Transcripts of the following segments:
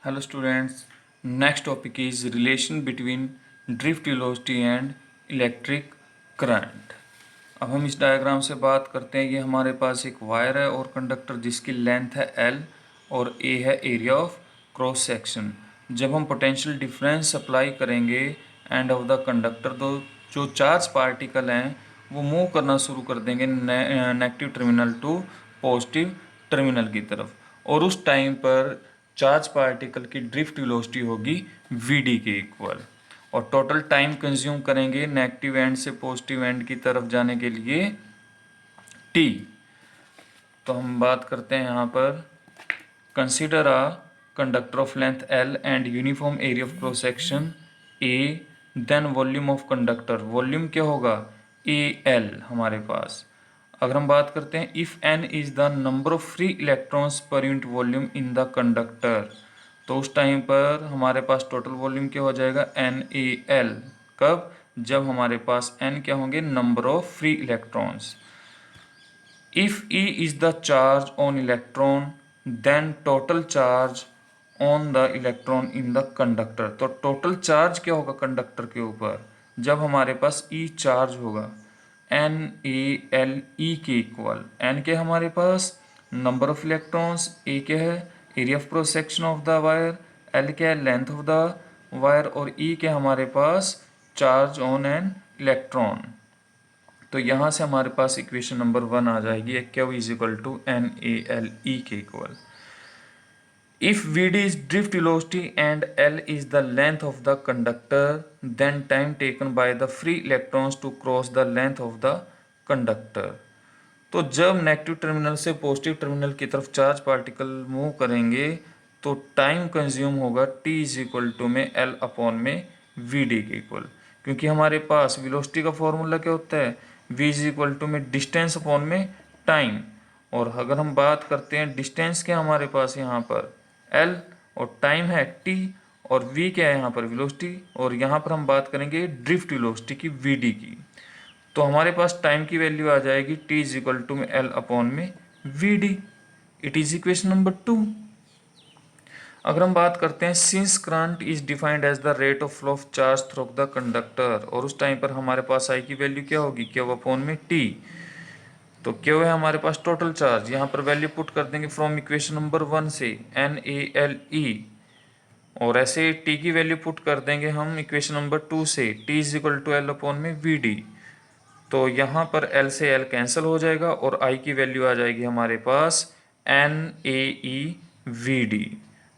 Hello students, next topic is relation between drift velocity and electric current। अब हम इस diagram से बात करते हैं। ये हमारे पास एक वायर है और कंडक्टर जिसकी लेंथ है L और A है एरिया ऑफ क्रॉस सेक्शन। जब हम पोटेंशियल डिफरेंस अप्लाई करेंगे एंड ऑफ द कंडक्टर, तो जो चार्ज पार्टिकल हैं वो मूव करना शुरू कर देंगे negative terminal to positive terminal की तरफ, और उस टाइम पर चार्ज पार्टिकल की ड्रिफ्ट वेलोसिटी होगी Vd के इक्वल, और टोटल टाइम कंज्यूम करेंगे नेगेटिव एंड से पॉजिटिव एंड की तरफ जाने के लिए t। तो हम बात करते हैं यहाँ पर, consider a conductor of length L and uniform area of cross section A, then volume of conductor, volume क्या होगा AL हमारे पास। अगर हम बात करते हैं if n is the number of free electrons per unit volume in the conductor, तो उस टाइम पर हमारे पास टोटल वॉल्यूम क्या हो जाएगा NaL। कब? जब हमारे पास n क्या होंगे, number of free electrons. If E is the charge on electron, then total charge on the electron in the conductor, तो टोटल चार्ज क्या होगा कंडक्टर के ऊपर जब हमारे पास E चार्ज होगा, NaLe के इक्वल। n के हमारे पास नंबर ऑफ इलेक्ट्रॉन्स, A क्या है area of cross section of the wire, L क्या है लेंथ ऑफ द वायर, और E क्या हमारे पास चार्ज ऑन एन इलेक्ट्रॉन। तो यहाँ से हमारे पास इक्वेशन नंबर 1 आ जाएगी, Q is equal to NaLe के equal. If Vd is drift velocity and L is the length of the conductor, then time taken by the free electrons to cross the length of the conductor। तो जब negative terminal से positive terminal की तरफ charge particle move करेंगे तो time consume होगा t is equal to में L upon में Vd के इक्वल, क्योंकि हमारे पास वेलोसिटी का फॉर्मूला क्या होता है v इज इक्वल टू में डिस्टेंस अपॉन में टाइम। और अगर हम बात करते हैं डिस्टेंस क्या हमारे पास यहाँ पर L और टाइम है t, और v क्या है यहाँ पर वेलोसिटी, और यहाँ पर हम बात करेंगे ड्रिफ्ट वेलोसिटी की Vd की। तो हमारे पास टाइम की वैल्यू आ जाएगी t इज इक्वल टू में L अपॉन में Vd। It is equation number 2। अगर हम बात करते हैं since current is defined as the rate of flow of charge through the conductor, और उस टाइम पर हमारे पास I की वैल्यू क्या होगी Q अपॉन में t। तो Q है हमारे पास टोटल चार्ज, यहाँ पर वैल्यू पुट कर देंगे फ्रॉम इक्वेशन नंबर 1 से NaLe, और ऐसे t की वैल्यू पुट कर देंगे हम इक्वेशन नंबर 2 से t is equal to L upon में Vd। तो यहाँ पर L से L कैंसिल हो जाएगा और I की वैल्यू आ जाएगी हमारे पास NaeVd।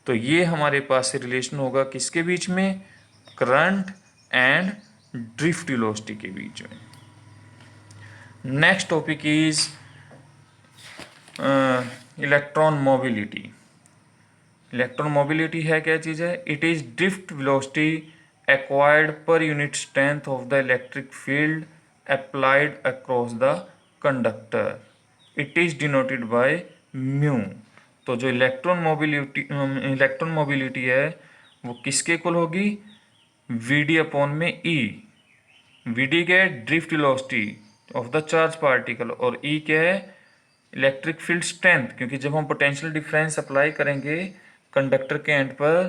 तो ये हमारे पास रिलेशन होगा किसके बीच में, करंट एंड ड्रिफ्ट वेलोसिटी के बीच में। Next topic is electron mobility. Electron mobility है क्या चीज़ है, it is drift velocity acquired per unit strength of the electric field applied across the conductor, it is denoted by mu। तो जो electron mobility है वो किसके इक्वल होगी, Vd upon में E। Vd क्या है drift velocity of the charge particle, और E क्या है इलेक्ट्रिक फील्ड स्ट्रेंथ, क्योंकि जब हम पोटेंशियल डिफरेंस अप्लाई करेंगे कंडक्टर के एंड पर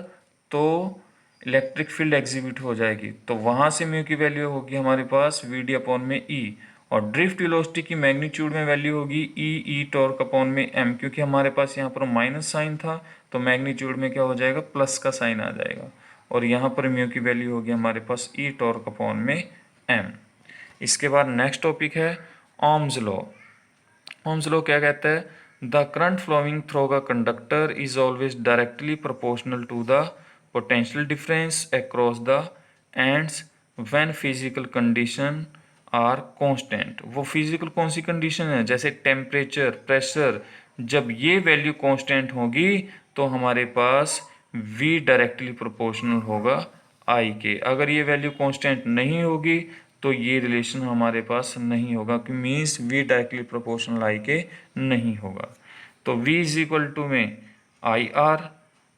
तो इलेक्ट्रिक फील्ड एग्जीबिट हो जाएगी, तो वहाँ से म्यू की वैल्यू होगी हमारे पास Vd अपॉन में E, और ड्रिफ्ट वेलोसिटी की मैग्नीट्यूड में वैल्यू होगी E टॉर्क अपॉन में m, क्योंकि हमारे पास यहाँ पर माइनस साइन था तो मैग्नीट्यूड में क्या हो जाएगा प्लस का साइन आ जाएगा, और यहाँ पर म्यू की वैल्यू होगी हमारे पास E टॉर्क अपॉन में m। इसके बाद नेक्स्ट टॉपिक है ओम्स लॉ। ओम्स लॉ क्या कहता है, the current flowing through the conductor is always directly proportional to the potential difference across the ends when physical condition are constant। वो physical कौन सी condition है, जैसे टेम्परेचर, प्रेशर, जब ये वैल्यू कांस्टेंट होगी तो हमारे पास V डायरेक्टली प्रोपोर्शनल होगा I के। अगर ये वैल्यू कांस्टेंट नहीं होगी तो ये रिलेशन हमारे पास नहीं होगा, कि means V directly proportional I के नहीं होगा। तो V इज इक्वल टू में IR,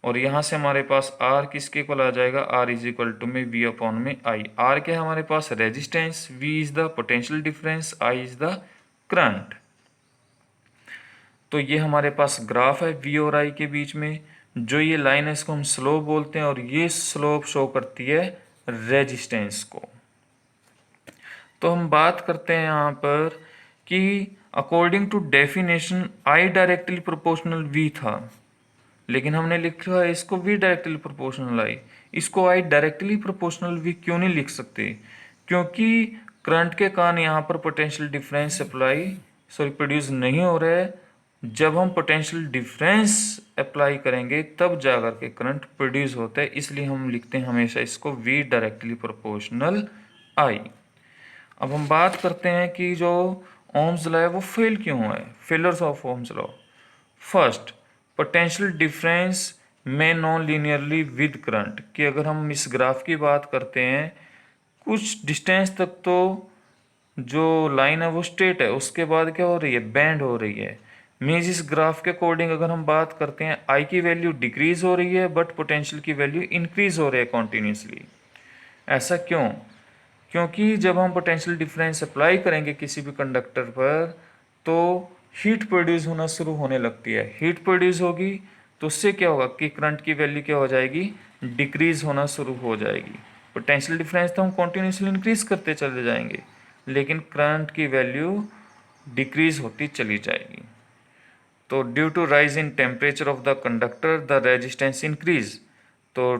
और यहाँ से हमारे पास R किसके इक्वल आ जाएगा, R इज इक्वल टू में V अपॉन में I। R क्या है हमारे पास resistance, V is the potential difference, I is the current. तो ये हमारे पास ग्राफ है V और I के बीच में। जो ये लाइन है इसको हम स्लोप बोलते हैं, और ये स्लोप शो करती है रेजिस्टेंस को। तो हम बात करते हैं यहाँ पर कि according to definition I directly proportional V था, लेकिन हमने लिखा है इसको वी डायरेक्टली प्रोपोर्शनल आई। इसको आई डायरेक्टली प्रोपोर्शनल वी क्यों नहीं लिख सकते? क्योंकि करंट के कारण यहाँ पर पोटेंशियल डिफरेंस प्रोड्यूस नहीं हो रहा है। जब हम पोटेंशियल डिफरेंस अप्लाई करेंगे तब जाकर के करंट प्रोड्यूस होता है, इसलिए हम लिखते हैं हमेशा इसको वी डायरेक्टली प्रोपोर्शनल आई। अब हम बात करते हैं कि जो ओम्स लॉ है वो फेल क्यों हुआ है। Failures of Ohm's law. First, potential difference में नॉन लीनियरली विद करंट, कि अगर हम इस ग्राफ की बात करते हैं कुछ डिस्टेंस तक तो जो लाइन है वो स्ट्रेट है, उसके बाद क्या हो रही है, बेंड हो रही है। मीन्स इस ग्राफ के अकॉर्डिंग अगर हम बात करते हैं आई की वैल्यू डिक्रीज हो रही है बट पोटेंशियल की वैल्यू इंक्रीज हो रही है कॉन्टिन्यूसली। ऐसा क्यों? क्योंकि जब हम पोटेंशियल डिफरेंस अप्लाई करेंगे किसी भी कंडक्टर पर तो हीट प्रोड्यूस होना शुरू होने लगती है। हीट प्रोड्यूस होगी तो उससे क्या होगा कि करंट की वैल्यू क्या हो जाएगी, डिक्रीज होना शुरू हो जाएगी। पोटेंशियल डिफरेंस तो हम कॉन्टिन्यूसली इंक्रीज करते चले जाएंगे, लेकिन करंट की वैल्यू डिक्रीज होती चली जाएगी। तो due to rise in temperature of the conductor the resistance increase. तो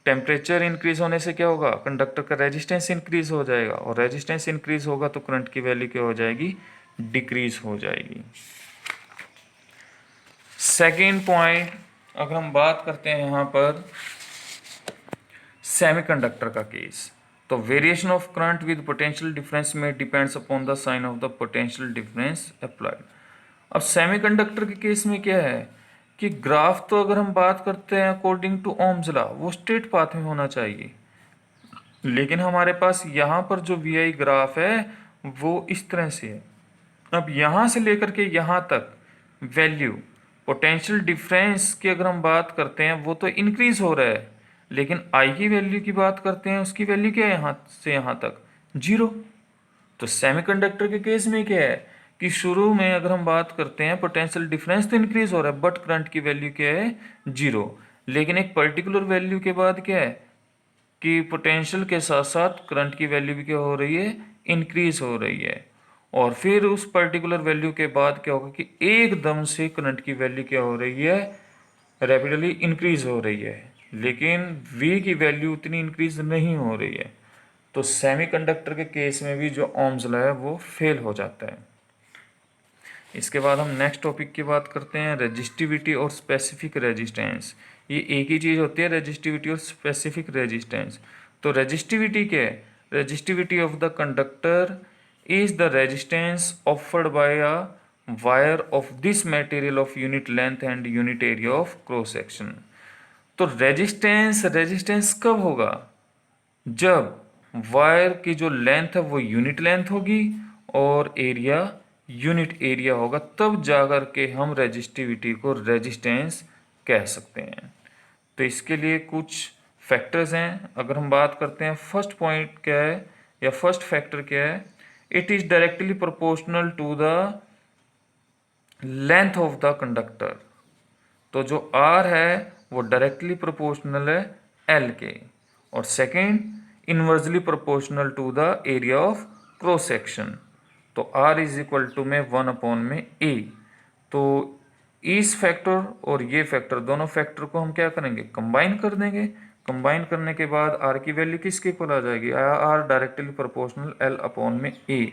टेम्परेचर इंक्रीज होने से क्या होगा, कंडक्टर का रेजिस्टेंस इंक्रीज हो जाएगा, और रेजिस्टेंस इंक्रीज होगा तो करंट की वैल्यू क्या हो जाएगी, डिक्रीज हो जाएगी। सेकेंड पॉइंट, अगर हम बात करते हैं यहाँ पर सेमीकंडक्टर का केस, तो variation of current with potential difference में depends upon the sign of the potential difference applied. अब सेमीकंडक्टर के केस में क्या है कि ग्राफ तो अगर हम बात करते हैं अकॉर्डिंग टू ओम्स लॉ वो स्ट्रेट पाथ में होना चाहिए, लेकिन हमारे पास यहाँ पर जो वी आई ग्राफ है वो इस तरह से है। अब यहाँ से लेकर के यहाँ तक वैल्यू पोटेंशियल डिफरेंस की अगर हम बात करते हैं वो तो इंक्रीज हो रहा है, लेकिन आई की वैल्यू की बात करते हैं उसकी वैल्यू क्या है, यहाँ से यहाँ तक जीरो। तो सेमीकंडक्टर के केस में क्या है कि शुरू में अगर हम बात करते हैं पोटेंशियल डिफरेंस तो इंक्रीज हो रहा है बट करंट की वैल्यू क्या है, जीरो। लेकिन एक पर्टिकुलर वैल्यू के बाद क्या है कि पोटेंशियल के साथ साथ करंट की वैल्यू भी क्या हो रही है, इंक्रीज हो रही है। और फिर उस पर्टिकुलर वैल्यू के बाद क्या होगा कि एकदम से करंट की वैल्यू क्या हो रही है, रैपिडली इंक्रीज हो रही है, लेकिन V की वैल्यू उतनी इंक्रीज नहीं हो रही है। तो सेमीकंडक्टर के केस में भी जो ओम्स लॉ है वो फेल हो जाता है। इसके बाद हम नेक्स्ट टॉपिक की बात करते हैं रेजिस्टिविटी और स्पेसिफिक रेजिस्टेंस। ये एक ही चीज़ होती है, रेजिस्टिविटी और स्पेसिफिक रेजिस्टेंस। तो रेजिस्टिविटी क्या है, resistivity of the conductor is the resistance offered by a wire of this material of unit length and unit area of cross section. तो रेजिस्टेंस कब होगा, जब वायर की जो लेंथ है वो यूनिट लेंथ होगी और एरिया यूनिट एरिया होगा, तब जाकर के हम रेजिस्टिविटी को रेजिस्टेंस कह सकते हैं। तो इसके लिए कुछ फैक्टर्स हैं। अगर हम बात करते हैं फर्स्ट पॉइंट क्या है या फर्स्ट फैक्टर क्या है, it is directly proportional to the length of the conductor. तो जो R है वो डायरेक्टली प्रोपोर्शनल है L के, और second inversely proportional to the area of cross section. तो R इज इक्वल टू में 1 में A। तो इस फैक्टर और ये फैक्टर दोनों फैक्टर को हम क्या करेंगे, कंबाइन कर देंगे। कंबाइन करने के बाद R की वैल्यू किसके इक्वल आ जाएगी, R डायरेक्टली प्रोपोर्शनल L में A,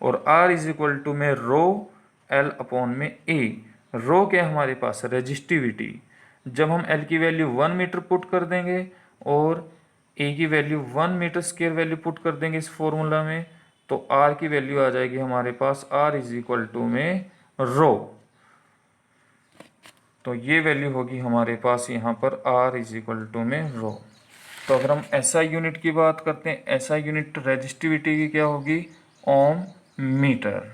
और R इज इक्वल टू में रो L में A। रो क्या हमारे पास, रेजिस्टिविटी। जब हम L की वैल्यू 1 मीटर पुट कर देंगे और A की value 1 metre square value put कर देंगे इस फॉर्मूला में, तो R की वैल्यू आ जाएगी हमारे पास R इज इक्वल टू में रो। तो ये वैल्यू होगी हमारे पास यहाँ पर R इज इक्वल टू में रो। तो अगर हम SI यूनिट की बात करते हैं, SI यूनिट रेजिस्टिविटी की क्या होगी, ओम मीटर।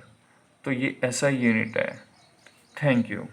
तो ये SI यूनिट है। Thank you.